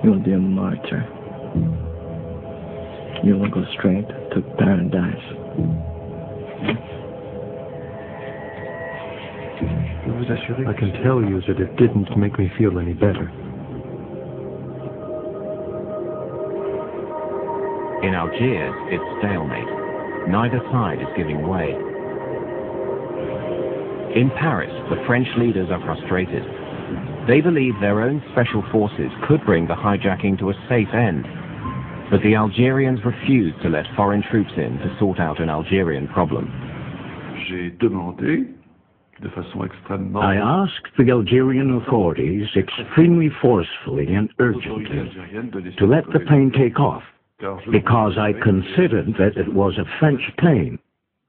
You'll be a martyr. You will go straight to paradise. I can tell you that it didn't make me feel any better. In Algiers, it's stalemate. Neither side is giving way. In Paris, the French leaders are frustrated. They believe their own special forces could bring the hijacking to a safe end. But the Algerians refuse to let foreign troops in to sort out an Algerian problem. I asked the Algerian authorities extremely forcefully and urgently to let the plane take off, because I considered that it was a French plane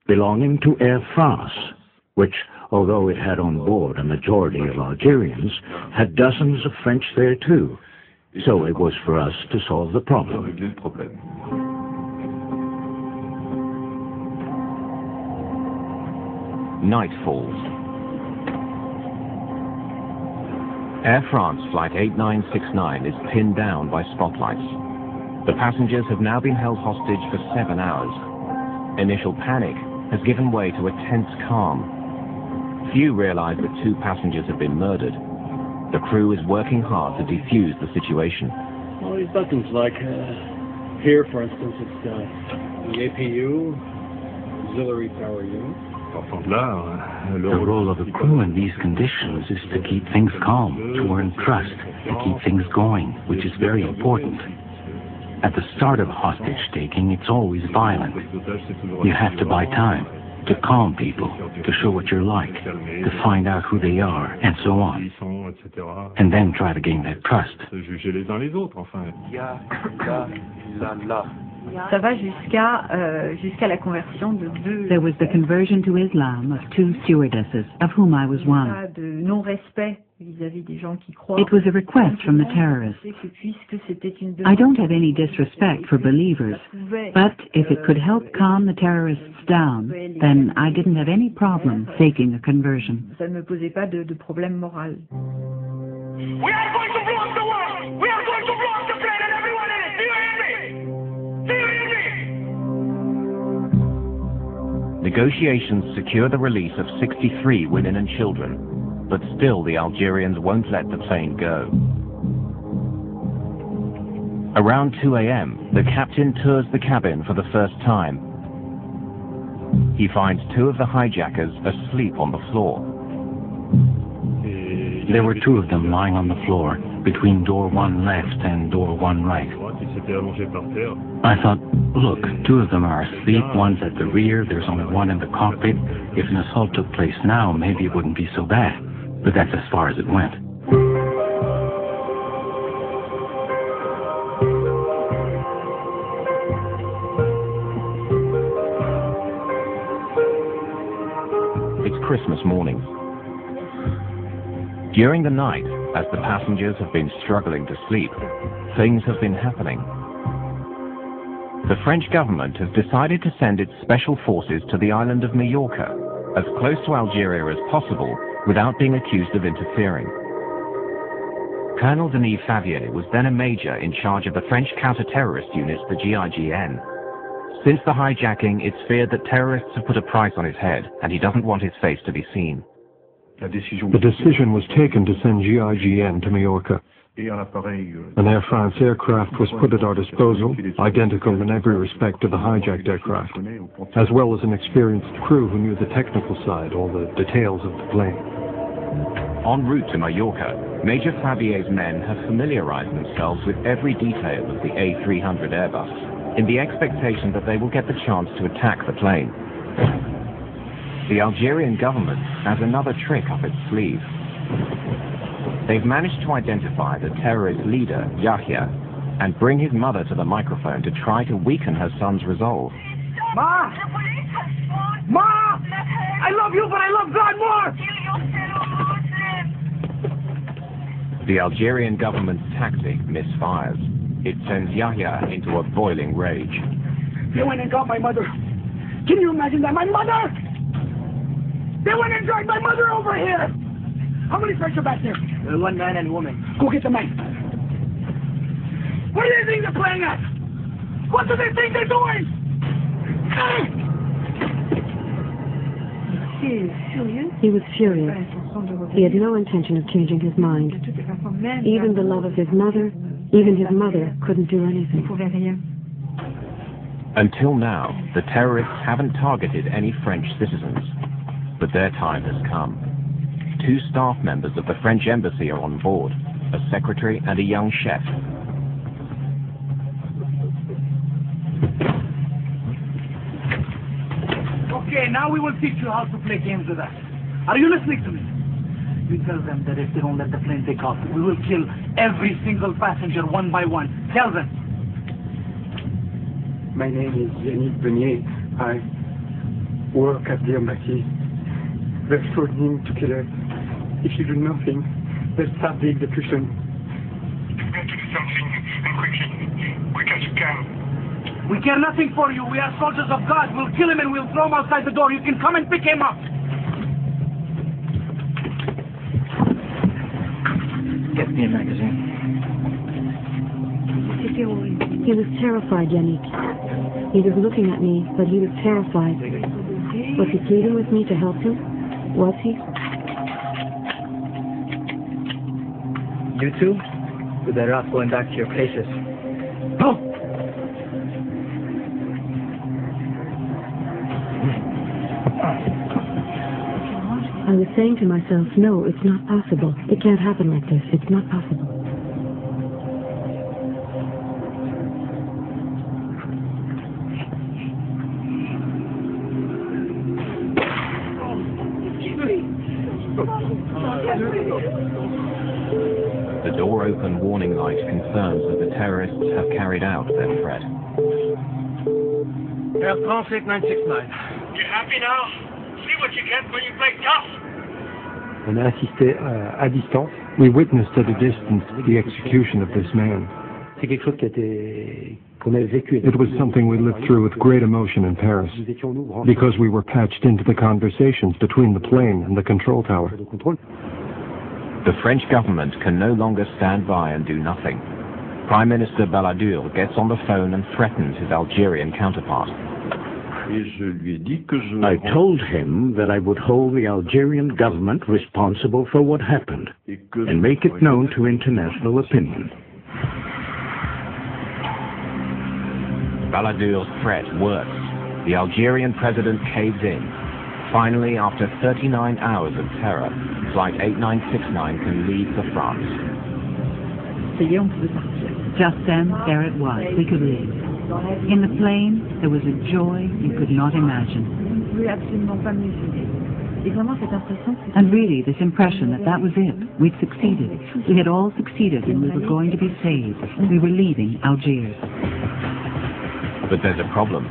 belonging to Air France, which, although it had on board a majority of Algerians, had dozens of French there too. So it was for us to solve the problem. Night falls. Air France Flight 8969 is pinned down by spotlights. The passengers have now been held hostage for 7 hours. Initial panic has given way to a tense calm. Few realize that 2 passengers have been murdered. The crew is working hard to defuse the situation. All these buttons, like here, for instance, it's the APU, auxiliary power unit. The role of the crew in these conditions is to keep things calm, to earn trust, to keep things going, which is very important. At the start of hostage-taking, it's always violent. You have to buy time, to calm people, to show what you're like, to find out who they are, and so on. And then try to gain their trust. Ça va jusqu'à la conversion de 2. There was the conversion to Islam of 2 stewardesses, of whom I was one. De non-respect vis-à-vis des gens qui croient. It was a request from the terrorists. I don't have any disrespect for believers, but if it could help calm the terrorists down, then I didn't have any problem faking a conversion. Ça ne me posait pas de problème moral. We are going to blow up the world! We are going to blow up the planet, everyone in it! Do you hear me? Do you hear me? Negotiations secure the release of 63 women and children, but still the Algerians won't let the plane go. Around 2 a.m., the captain tours the cabin for the first time. He finds 2 of the hijackers asleep on the floor. There were 2 of them lying on the floor, between door 1 left and door 1 right. I thought, look, 2 of them are asleep, one's at the rear, there's only 1 in the cockpit. If an assault took place now, maybe it wouldn't be so bad. But that's as far as it went. It's Christmas morning. During the night, as the passengers have been struggling to sleep, things have been happening. The French government has decided to send its special forces to the island of Majorca, as close to Algeria as possible, without being accused of interfering. Colonel Denis Favier was then a major in charge of the French counter-terrorist unit, the GIGN. Since the hijacking, it's feared that terrorists have put a price on his head, and he doesn't want his face to be seen. The decision was taken to send GIGN to Majorca. An Air France aircraft was put at our disposal, identical in every respect to the hijacked aircraft, as well as an experienced crew who knew the technical side, all the details of the plane. En route to Majorca, Major Favier's men have familiarized themselves with every detail of the A300 Airbus, in the expectation that they will get the chance to attack the plane. The Algerian government has another trick up its sleeve. They've managed to identify the terrorist leader, Yahya, and bring his mother to the microphone to try to weaken her son's resolve. Ma! Ma! I love you, but I love God more! The Algerian government's tactic misfires. It sends Yahya into a boiling rage. They went and got my mother. Can you imagine that? My mother! They went and dragged my mother over here! How many French are back there? 1 man and a woman. Go get the men. What do they think they're playing at? What do they think they're doing? He was furious. He had no intention of changing his mind. Even the love of his mother, even his mother couldn't do anything. Until now, the terrorists haven't targeted any French citizens. But their time has come. 2 staff members of the French embassy are on board, a secretary and a young chef. Okay, now we will teach you how to play games with us. Are you listening to me? You tell them that if they don't let the plane take off, we will kill every single passenger one by one. Tell them. My name is Yannick Beignet. I work at the embassy. They've told him to kill us. If you do nothing, they'll start the execution. You've got to do something, and quickly. Quick as you can. We care nothing for you. We are soldiers of God. We'll kill him and we'll throw him outside the door. You can come and pick him up. Get me a magazine. He was terrified, Yannick. He was looking at me, but he was terrified. Was he pleading with me to help him? Was he? You two? You better off going back to your places. No! I was saying to myself, no, it's not possible. It can't happen like this. It's not possible. The door-open warning light confirms that the terrorists have carried out their threat. Air France 8969. You happy now? See what you get when you play tough. On a assisté à distance. We witnessed at a distance the execution of this man. It was something we lived through with great emotion in Paris, because we were patched into the conversations between the plane and the control tower. The French government can no longer stand by and do nothing. Prime Minister Balladur gets on the phone and threatens his Algerian counterpart. I told him that I would hold the Algerian government responsible for what happened and make it known to international opinion. Balladur's threat works. The Algerian president caves in. Finally, after 39 hours of terror, Flight 8969 can leave for France. Just then, there it was. We could leave. In the plane, there was a joy you could not imagine. And really, this impression that was it. We'd succeeded. We had all succeeded and we were going to be saved. We were leaving Algiers. But there's a problem.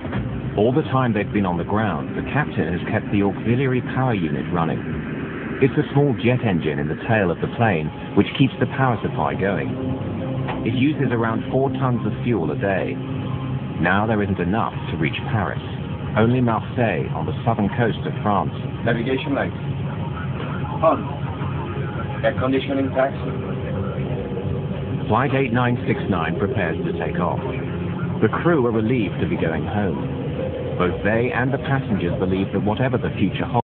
All the time they've been on the ground, the captain has kept the auxiliary power unit running. It's a small jet engine in the tail of the plane which keeps the power supply going. It uses around 4 tons of fuel a day. Now there isn't enough to reach Paris. Only Marseille on the southern coast of France. Navigation lights on. Air conditioning tax. Flight 8969 prepares to take off. The crew are relieved to be going home. Both they and the passengers believe that whatever the future holds,